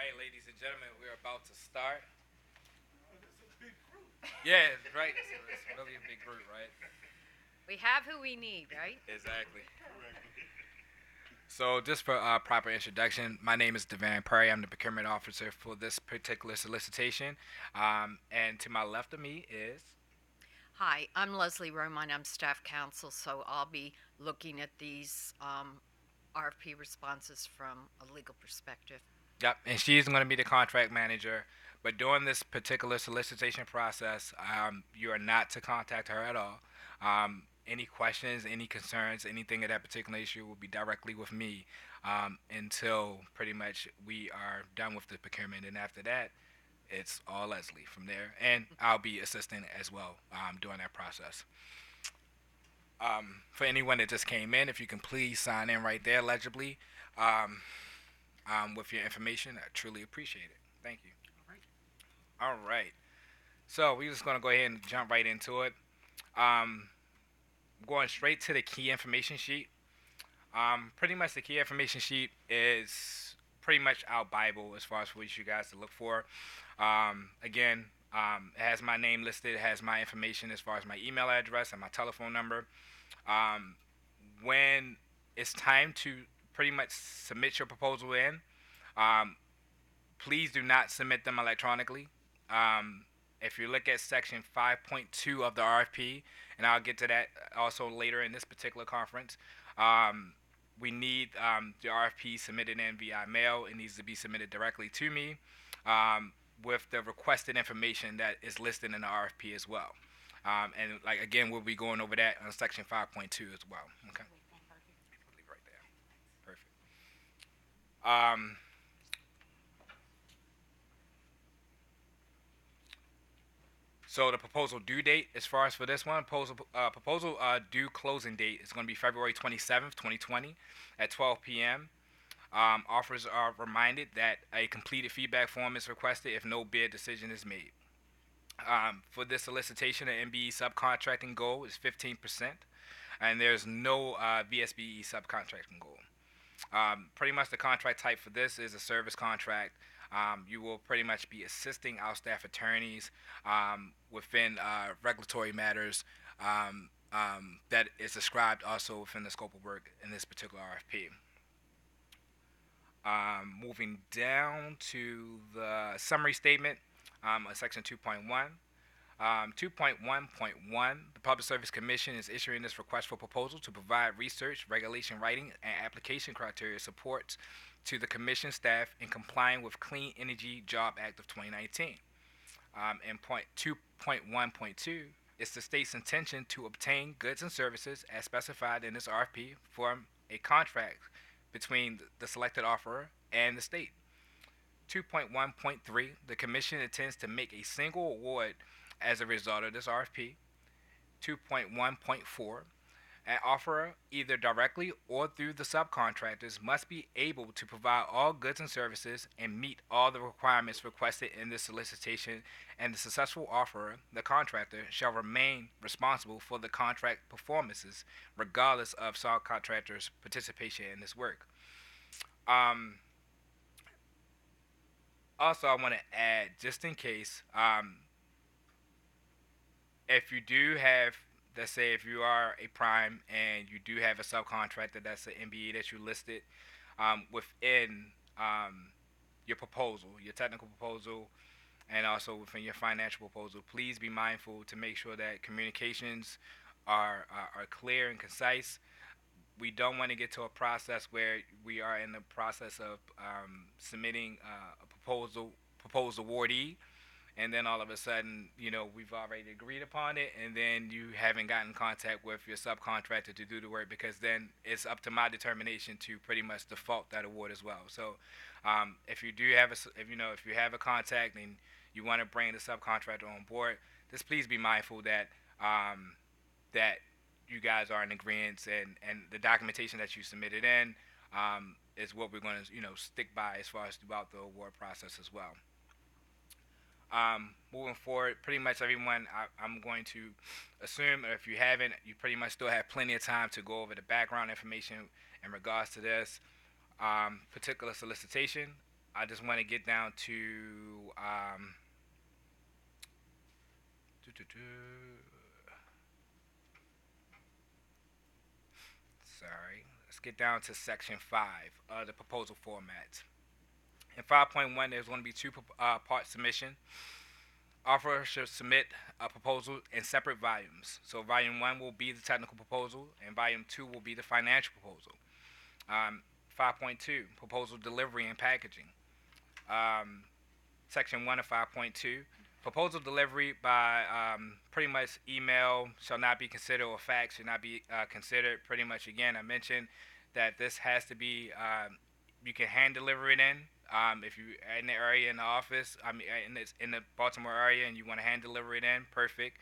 right, ladies and gentlemen, we're about to start. Yeah, right. It's really a big group, right? We have who we need, right? Exactly. So, just for proper introduction, my name is Devan Perry. I'm the procurement officer for this particular solicitation. And to my left of me is. Hi, I'm Leslie Romine. I'm staff counsel, so I'll be looking at these RFP responses from a legal perspective. Yep, and she's going to be the contract manager. But during this particular solicitation process, you are not to contact her at all. Any questions, any concerns, anything of that particular issue will be directly with me until pretty much we are done with the procurement. And after that, it's all Leslie from there. And I'll be assisting as well during that process. For anyone that just came in, if you can please sign in right there legibly um, with your information, I truly appreciate it. Thank you. All right. So we're just gonna go ahead and jump right into it. Um, Going straight to the key information sheet. Pretty much the key information sheet is pretty much our Bible as far as what you guys to look for. Again, it has my name listed. It has my information as far as my email address and my telephone number. Um, when it's time to pretty much submit your proposal in, um, please do not submit them electronically. Um, if you look at section 5.2 of the RFP, and I'll get to that also later in this particular conference, um, we need the RFP submitted in via mail. It needs to be submitted directly to me um, with the requested information that is listed in the RFP as well. And like again, we'll be going over that on section 5.2 as well. Okay, leave right there. Perfect. Um, So the proposal due date, as far as for this one, proposal due closing date is going to be February 27th, 2020, at 12 p.m. Offers are reminded that a completed feedback form is requested if no bid decision is made. For this solicitation, the MBE subcontracting goal is 15%, and there's no VSBE subcontracting goal. Pretty much the contract type for this is a service contract. You will pretty much be assisting our staff attorneys within regulatory matters that is described also within the scope of work in this particular RFP. Moving down to the summary statement, section 2.1. 2.1.1, the Public Service Commission is issuing this request for proposal to provide research, regulation writing, and application criteria support to the Commission staff in complying with Clean Energy Job Act of 2019. And point 2.1.2 is the state's intention to obtain goods and services as specified in this RFP from a contract between the selected offerer and the state. 2.1.3, the Commission intends to make a single award as a result of this RFP. 2.1.4, an offerer, either directly or through the subcontractors, must be able to provide all goods and services and meet all the requirements requested in this solicitation, and the successful offerer, the contractor, shall remain responsible for the contract performances regardless of subcontractors' participation in this work. Um, Also, I want to add, just in case, if you do have, let's say, if you are a prime and you do have a subcontractor that's an MBE that you listed within your proposal, your technical proposal, and also within your financial proposal, please be mindful to make sure that communications are clear and concise. We don't want to get to a process where we are in the process of submitting a proposed awardee, and then all of a sudden, we've already agreed upon it, and then you haven't gotten in contact with your subcontractor to do the work, because then it's up to my determination to pretty much default that award as well. So, if you do have if you have a contact and you want to bring the subcontractor on board, just please be mindful that that you guys are in agreement, and the documentation that you submitted in is what we're going to stick by as far as throughout the award process as well. Moving forward, pretty much everyone, I'm going to assume if you haven't, you pretty much still have plenty of time to go over the background information in regards to this particular solicitation. I just want to get down to sorry. Let's get down to section 5, the proposal format. In 5.1, there's going to be two part submission. Offerer should submit a proposal in separate volumes. So volume 1 will be the technical proposal, and volume 2 will be the financial proposal. 5.2, proposal delivery and packaging. Section 1 of 5.2, proposal delivery by pretty much email shall not be considered, or fax should not be considered. Pretty much, again, I mentioned that this has to be, you can hand deliver it in. If you are in the area in the office, in the Baltimore area, and you want to hand deliver it in, perfect.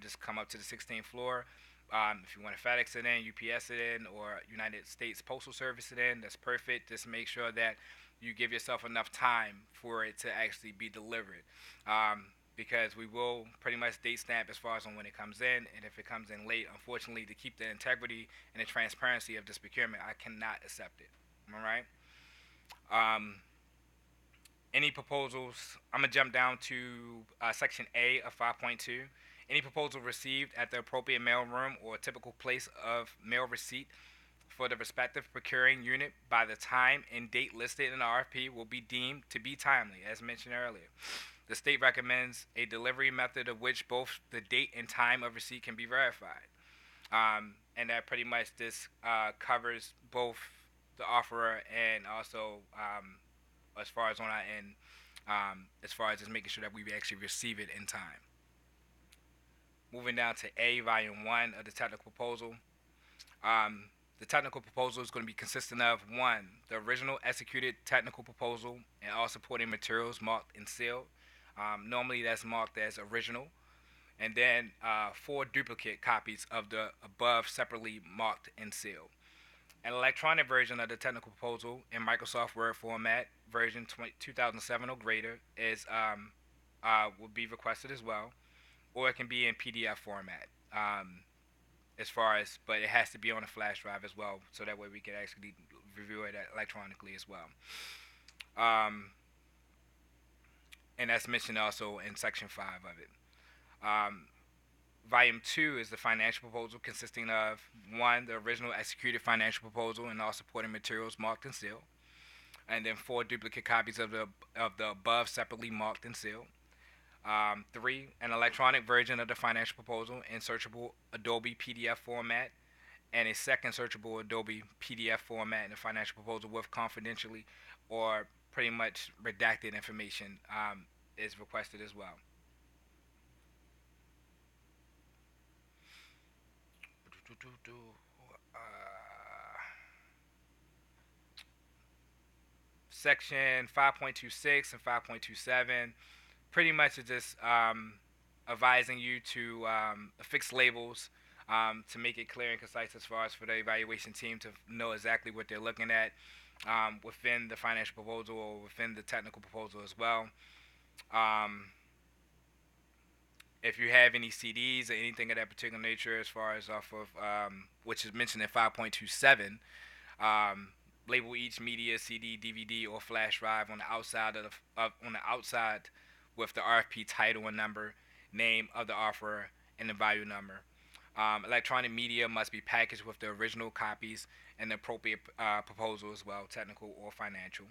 Just come up to the 16th floor. If you want to FedEx it in, UPS it in, or United States Postal Service it in, that's perfect. Just make sure that you give yourself enough time for it to actually be delivered. Because we will pretty much date stamp as far as on when it comes in, and if it comes in late, unfortunately, to keep the integrity and the transparency of this procurement, I cannot accept it. All right. Any proposals? I'm gonna jump down to section A of 5.2. Any proposal received at the appropriate mail room or typical place of mail receipt for the respective procuring unit by the time and date listed in the RFP will be deemed to be timely, as mentioned earlier. The state recommends a delivery method of which both the date and time of receipt can be verified. And that pretty much this covers both the offerer and also as far as on our end, as far as just making sure that we actually receive it in time. Moving down to A, Volume 1 of the technical proposal. The technical proposal is going to be consisting of 1, the original executed technical proposal and all supporting materials marked and sealed. Normally that's marked as original. And then 4 duplicate copies of the above separately marked and sealed. An electronic version of the technical proposal in Microsoft Word format, version 2007 or greater, is will be requested as well, or it can be in PDF format. But it has to be on a flash drive as well, so that way we can actually review it electronically as well. And that's mentioned also in section 5 of it. Volume 2 is the financial proposal, consisting of 1, the original executed financial proposal and all supporting materials marked and sealed, and then 4 duplicate copies of the above separately marked and sealed. 3, an electronic version of the financial proposal in searchable Adobe PDF format, and a second searchable Adobe PDF format in the financial proposal with confidentially or pretty much redacted information is requested as well. Section 5.26 and 5.27 pretty much is just advising you to affix labels to make it clear and concise as far as for the evaluation team to know exactly what they're looking at within the financial proposal or within the technical proposal as well. If you have any CDs or anything of that particular nature, as far as off of which is mentioned in 5.27, label each media, CD, DVD, or flash drive on the outside on the outside with the RFP title and number, name of the offerer, and the value number. Electronic media must be packaged with the original copies and the appropriate proposal as well, technical or financial.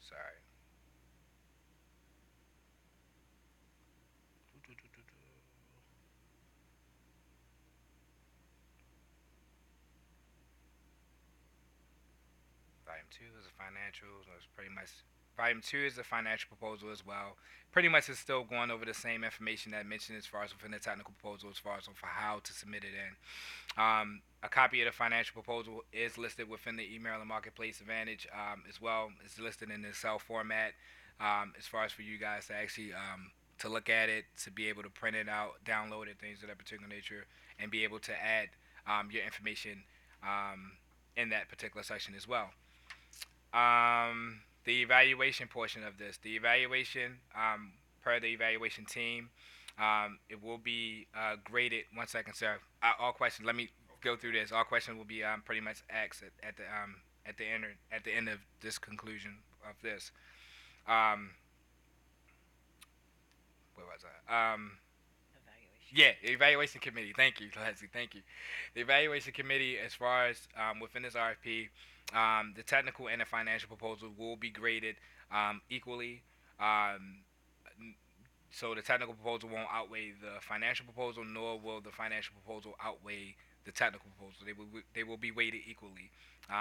Sorry. Volume 2 is a financial. It's pretty much Volume 2 is a financial proposal as well. Pretty much it's still going over the same information that I mentioned as far as within the technical proposal, as far as for how to submit it in. A copy of the financial proposal is listed within the email and marketplace advantage as well. It's listed in the Excel format as far as for you guys to actually to look at it, to be able to print it out, download it, things of that particular nature, and be able to add your information in that particular section as well. The evaluation portion of this. The evaluation, per the evaluation team, It will be graded. 1 second, sir. All questions. Let me go through this. All questions will be pretty much asked at the end of this conclusion of this. Um, where was I? Yeah, evaluation committee. Thank you, Leslie. Thank you. The evaluation committee, as far as within this RFP, the technical and the financial proposal will be graded equally. Um, so the technical proposal won't outweigh the financial proposal, nor will the financial proposal outweigh the technical proposal. They will be weighted equally.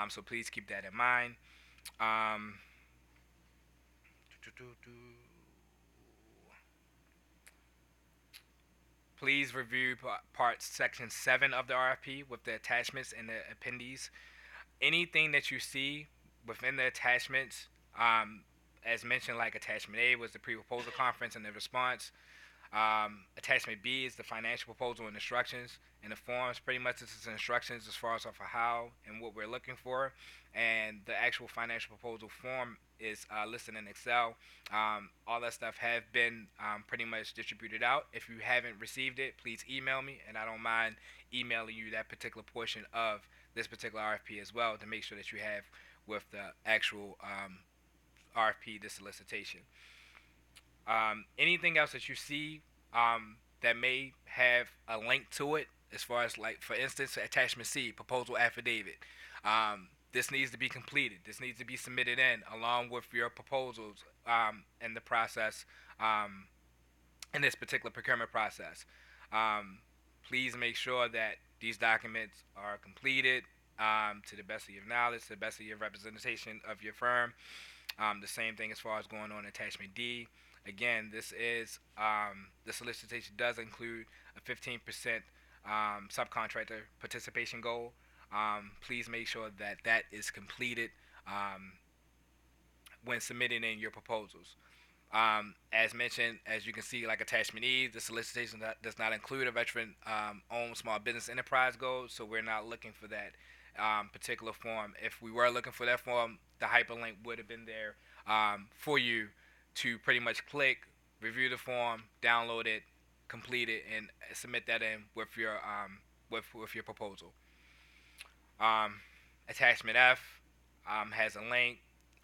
So please keep that in mind. Um, Please review parts section 7 of the RFP with the attachments and the appendices. Anything that you see within the attachments, as mentioned, like attachment A was the pre-proposal conference and the response. Attachment B is the financial proposal and instructions. And the forms, pretty much, this is instructions as far as for how and what we're looking for. And the actual financial proposal form is listed in Excel. All that stuff have been pretty much distributed out. If you haven't received it, please email me, and I don't mind emailing you that particular portion of this particular RFP as well to make sure that you have with the actual RFP, the solicitation. Anything else that you see that may have a link to it, as far as, like, for instance, attachment C, proposal affidavit. This needs to be completed. This needs to be submitted in along with your proposals in the process, in this particular procurement process. Um, Please make sure that these documents are completed to the best of your knowledge, to the best of your representation of your firm. The same thing as far as going on attachment D. Again, this is the solicitation does include a 15% subcontractor participation goal. Please make sure that that is completed um, when submitting in your proposals. As mentioned, as you can see, like attachment E, the solicitation does not include a veteran-owned small business enterprise goal, so we're not looking for that particular form. If we were looking for that form, the hyperlink would have been there for you to pretty much click, review the form, download it, complete it, and submit that in with your proposal. Um, Attachment F has a link.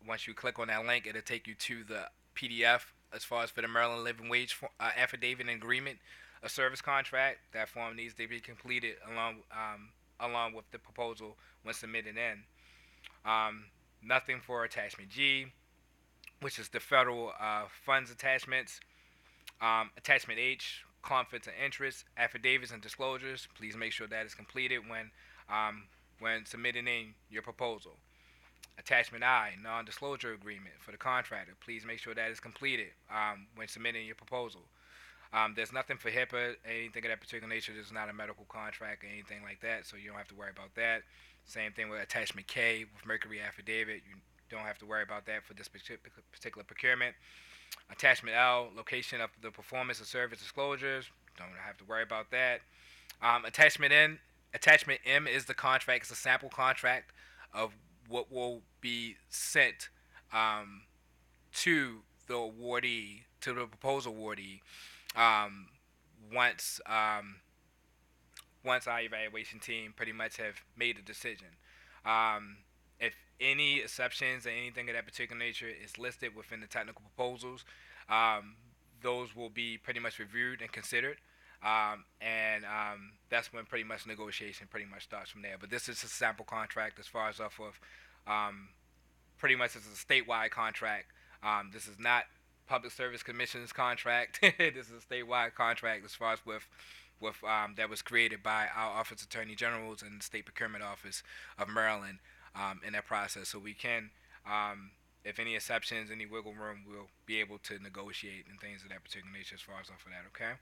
Once you click on that link, it'll take you to the PDF as far as for the Maryland Living Wage affidavit and agreement, a service contract. That form needs to be completed along with the proposal when submitted in. Um, Nothing for attachment G, which is the federal funds attachments. Attachment H, conflicts of interest, affidavits and disclosures. Please make sure that is completed when submitting in your proposal. Attachment I, non-disclosure agreement for the contractor. Please make sure that is completed when submitting your proposal. There's nothing for HIPAA, anything of that particular nature. There's not a medical contract or anything like that, so you don't have to worry about that. Same thing with attachment K with Mercury affidavit. You don't have to worry about that for this particular procurement. Attachment L, location of the performance of service disclosures. Don't have to worry about that. Attachment M is the contract. It's a sample contract of what will be sent to the awardee, to the proposal awardee, um, once once our evaluation team pretty much have made a decision. If any exceptions or anything of that particular nature is listed within the technical proposals, those will be pretty much reviewed and considered. And that's when pretty much negotiation pretty much starts from there. But this is a sample contract as far as off of pretty much it's a statewide contract. This is not Public Service Commission's contract. This is a statewide contract as far as with that was created by our Office of Attorney Generals and the State Procurement Office of Maryland in that process. So we can, if any exceptions, any wiggle room, we'll be able to negotiate and things of that particular nature as far as off of that. Okay.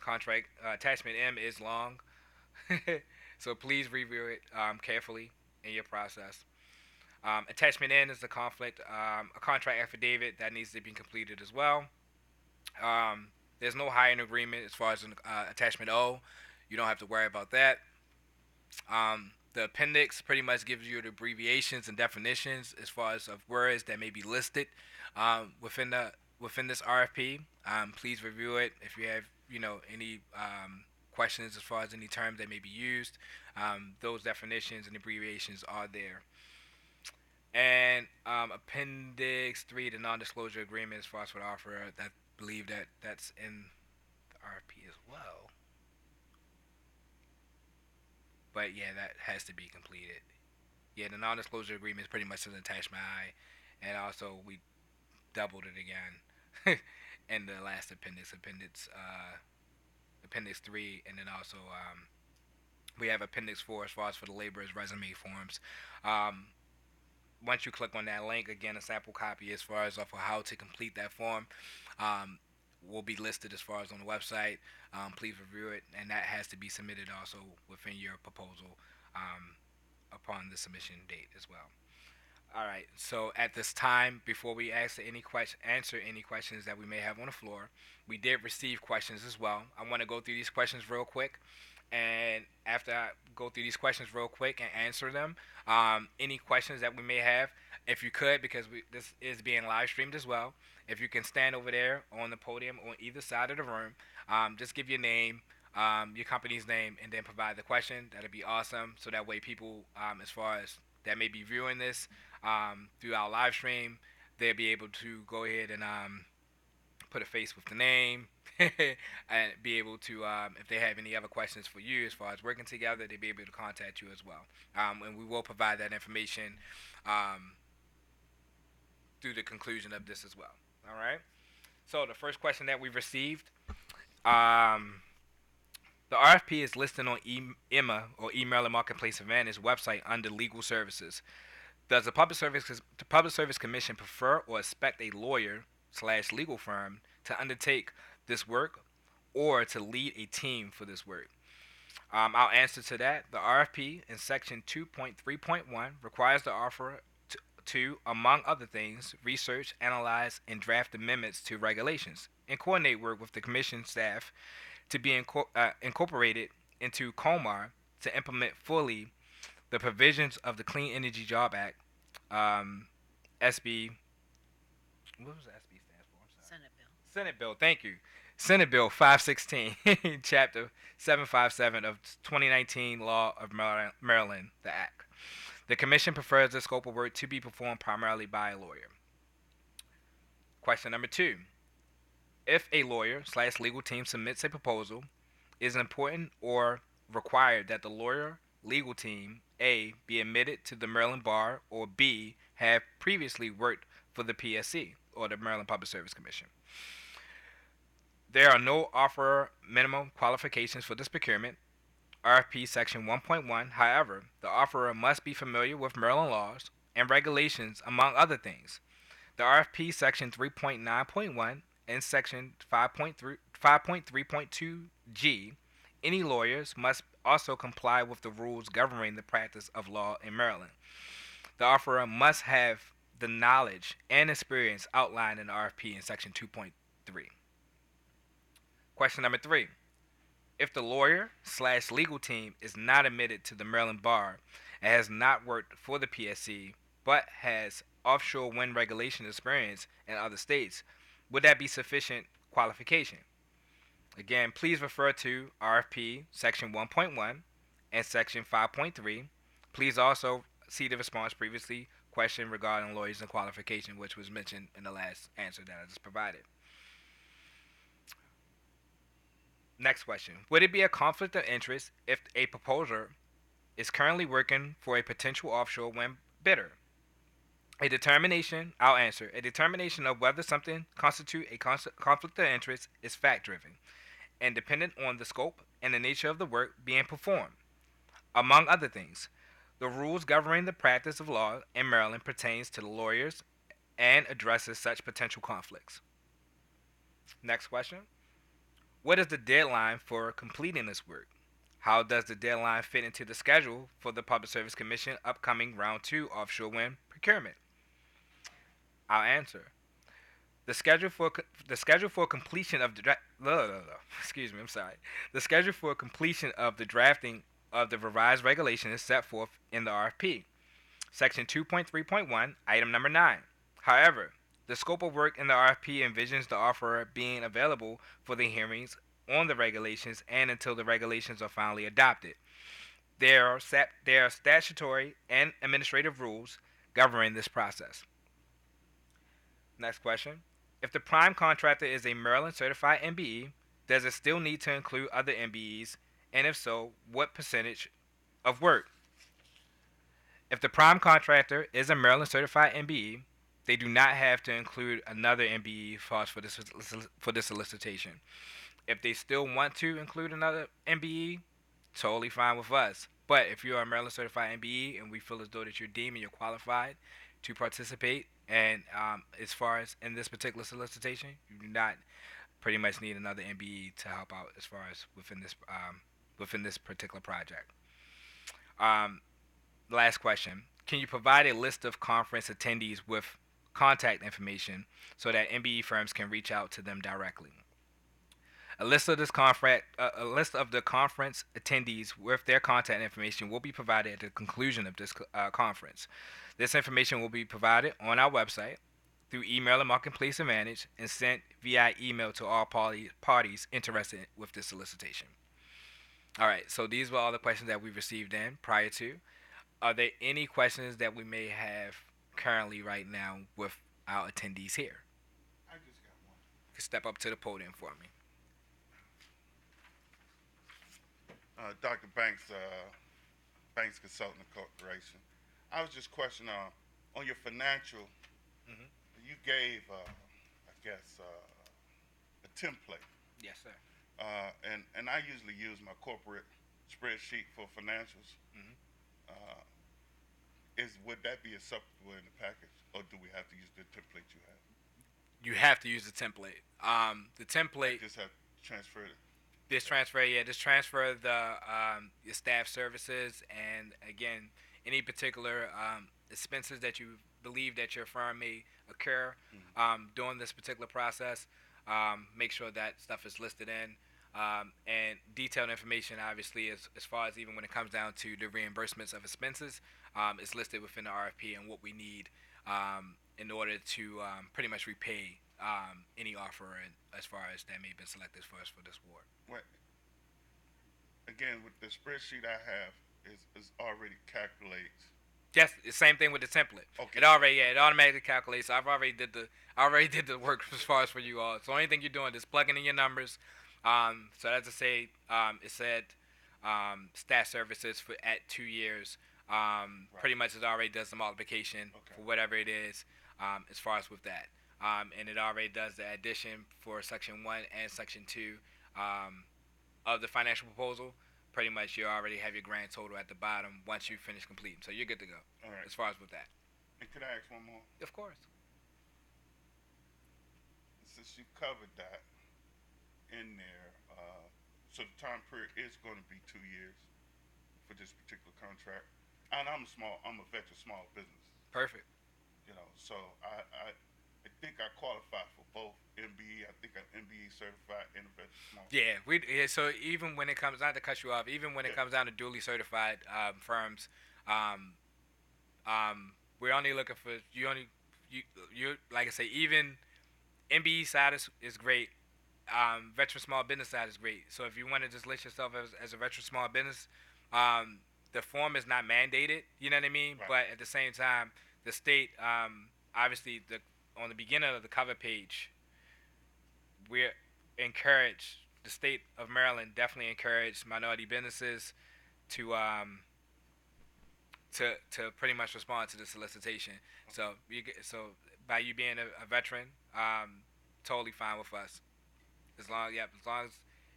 Contract attachment M is long, so please review it carefully in your process. Attachment N is the a contract affidavit that needs to be completed as well. There's no hiring agreement as far as attachment O. You don't have to worry about that. The appendix pretty much gives you the abbreviations and definitions as far as of words that may be listed within the within this RFP. Please review it. If you have any questions as far as any terms that may be used, those definitions and abbreviations are there. And Appendix 3, the non-disclosure agreement as far as for the offer, that believe that's in the RFP as well. But yeah, that has to be completed. Yeah, the non-disclosure agreement is pretty much an attachment I, and also we doubled it again in the last appendix 3, and then also we have appendix 4 as far as for the laborers resume forms. Um, Once you click on that link, again, a sample copy as far as of how to complete that form um, will be listed as far as on the website. Please review it, and that has to be submitted also within your proposal upon the submission date as well. All right. So at this time, before we answer any questions that we may have on the floor, we did receive questions as well. I want to go through these questions real quick, and after I go through these questions real quick and answer them, any questions that we may have, if you could, because this is being live streamed as well, if you can stand over there on the podium on either side of the room, just give your name, your company's name, and then provide the question. That'd be awesome. So that way, people, as far as that may be viewing this through our live stream, they'll be able to go ahead and put a face with the name and be able to, if they have any other questions for you as far as working together, they'll be able to contact you as well. And we will provide that information um, through the conclusion of this as well. All right. So the first question that we received, the RFP is listed on EMA or Email and Marketplace Advantage website under Legal Services. Does the Public Service Commission prefer or expect a lawyer slash legal firm to undertake this work or to lead a team for this work? Our answer to that, the RFP in section 2.3.1 requires the offerer to, among other things, research, analyze, and draft amendments to regulations and coordinate work with the commission staff to be incorporated into COMAR to implement fully the provisions of the Clean Energy Job Act, SB. What was SB stand for? I'm sorry. Senate bill. Senate Bill. Thank you. Senate Bill 516, Chapter 757 of 2019 Law of Maryland, the Act. The Commission prefers the scope of work to be performed primarily by a lawyer. Question number 2. If a lawyer slash legal team submits a proposal, is it important or required that the lawyer legal team A be admitted to the Maryland Bar or B have previously worked for the PSC or the Maryland Public Service Commission? There are no offer minimum qualifications for this procurement. RFP Section 1.1. However, the offerer must be familiar with Maryland laws and regulations, among other things. The RFP Section 3.9.1 and Section 5.3.2G, any lawyers must also comply with the rules governing the practice of law in Maryland. The offerer must have the knowledge and experience outlined in the RFP in Section 2.3. Question number 3. If the lawyer slash legal team is not admitted to the Maryland Bar and has not worked for the PSC but has offshore wind regulation experience in other states, would that be sufficient qualification? Again, please refer to RFP Section 1.1 and Section 5.3. Please also see the response previously question regarding lawyers and qualification, which was mentioned in the last answer that I just provided. Next question. Would it be a conflict of interest if a proposer is currently working for a potential offshore wind bidder? I'll answer. A determination of whether something constitutes a conflict of interest is fact-driven and dependent on the scope and the nature of the work being performed. Among other things, the rules governing the practice of law in Maryland pertains to the lawyers and addresses such potential conflicts. Next question. What is the deadline for completing this work? How does the deadline fit into the schedule for the Public Service Commission upcoming Round 2 offshore wind procurement? I'll answer. The schedule for completion of the The schedule for completion of the drafting of the revised regulation is set forth in the RFP, Section 2.3.1, Item Number 9. However, The scope of work in the RFP envisions the offerer being available for the hearings on the regulations and until the regulations are finally adopted. There are statutory and administrative rules governing this process. Next question. If the prime contractor is a Maryland certified MBE, does it still need to include other MBEs? And if so, what percentage of work? If the prime contractor is a Maryland certified MBE, they do not have to include another MBE for this solicitation. If they still want to include another MBE, totally fine with us. But if you are a Maryland certified MBE and we feel as though that you're deemed and you're qualified to participate, and as far as in this particular solicitation, you do not pretty much need another MBE to help out as far as within this particular project. Um, Last question. Can you provide a list of conference attendees with contact information so that MBE firms can reach out to them directly? A list of the conference attendees with their contact information will be provided at the conclusion of this conference. This information will be provided on our website through email and Marketplace Advantage and sent via email to all parties interested with this solicitation. All right, so these were all the questions that we received in prior to. Are there any questions that we may have currently right now with our attendees here? I just got one. You can step up to the podium for me. Dr. Banks, Banks Consulting Corporation. I was just questioning on your financial. Mhm. You gave, I guess, a template, Yes, sir. and I usually use my corporate spreadsheet for financials. Mhm. Uh, would that be acceptable in the package, or do we have to use the template you have? You have to use the template. The template. Just have to transfer it. This transfer your staff services, and again, any particular expenses that you believe that your firm may occur during this particular process. Make sure that stuff is listed in, and detailed information, obviously, as far as even when it comes down to the reimbursements of expenses, is listed within the RFP and what we need in order to pretty much repay any offer as far as that may have been selected for us for this award. What? Again, with the spreadsheet I have, is already calculates. Yes, the same thing with the template. Okay. It automatically calculates. I already did the work as far as for you all. So the only thing you're doing is plugging in your numbers. So as I say, it said staff services for at 2 years. Right. Pretty much it already does the multiplication for whatever it is as far as with that. And it already does the addition for section 1 and section 2 of the financial proposal. Pretty much you already have your grand total at the bottom once you finish completing. So you're good to go. All right. As far as with that. And could I ask one more? Of course. Since you covered that in there, so the time period is going to be 2 years for this particular contract. And I'm a veteran small business, Perfect. so I think I qualify for both MBE. I think I'm MBE certified and a veteran small. Yeah. So even when it comes, not to cut you off, even when it comes down to duly certified firms, we're only looking for you like I say, even MBE side is great. Veteran small business side is great. So if you want to just list yourself as a veteran small business, the form is not mandated. You know what I mean? Right. But at the same time, the state, obviously, on the beginning of the cover page, we're encouraged. The state of Maryland definitely encouraged minority businesses to pretty much respond to the solicitation. So by you being a veteran, totally fine with us. As long as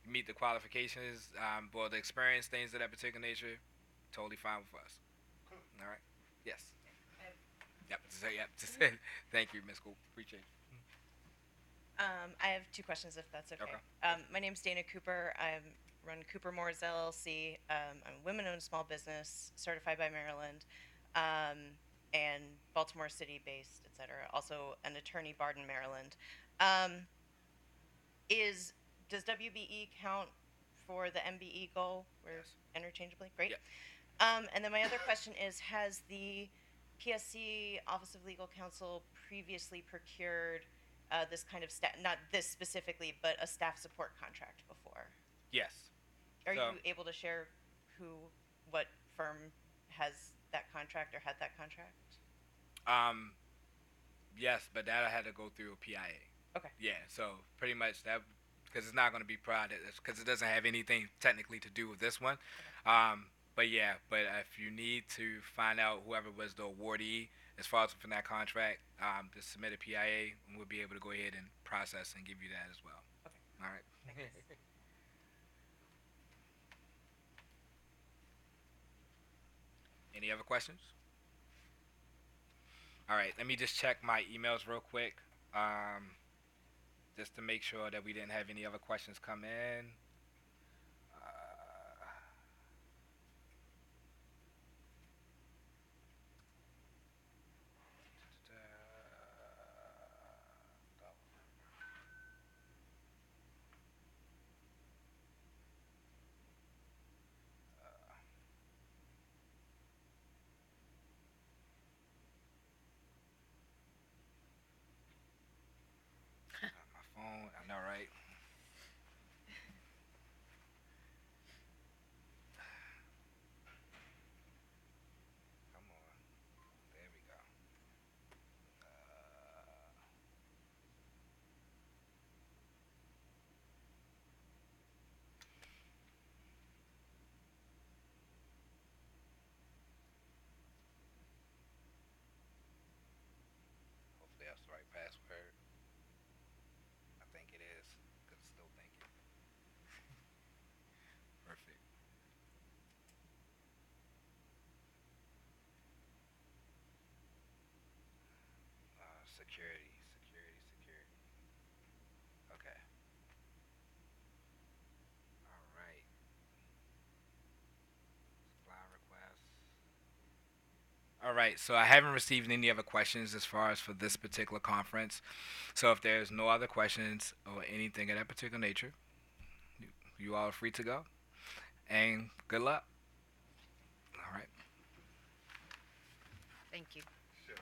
you meet the qualifications, or the experience, things of that particular nature, totally fine with us. Cool. All right. Yes. Just thank you, Ms. Coop. Appreciate it. I have two questions, if that's okay. Okay. My name's Dana Cooper. I run Cooper Moores LLC. I'm a women-owned small business, certified by Maryland, and Baltimore City-based, etc. Also an attorney, Barden, Maryland. Does WBE count for the MBE goal? We're Yes. interchangeably? Great. Yeah. And then my other question is, has the PSC, Office of Legal Counsel, previously procured this kind of staff, not this specifically, but a staff support contract before. Yes. Are So- you able to share what firm has that contract or had that contract? Yes, but that I had to go through a PIA. Okay. Yeah, so pretty much that, because it's not going to be private, because it doesn't have anything technically to do with this one. But yeah, but if you need to find out whoever was the awardee as far as from that contract, just submit a PIA, and we'll be able to go ahead and process and give you that as well. Okay. All right. Thanks. Any other questions? All right, let me just check my emails real quick, just to make sure that we didn't have any other questions come in. My phone, I know, right? Come on. There we go. Hopefully that's the right password. I think it is. Could still think it. Perfect. Security. Okay. All right. Supply requests. All right, so I haven't received any other questions as far as for this particular conference. So if there's no other questions or anything of that particular nature, you all are free to go. And good luck. All right. Thank you. Sure.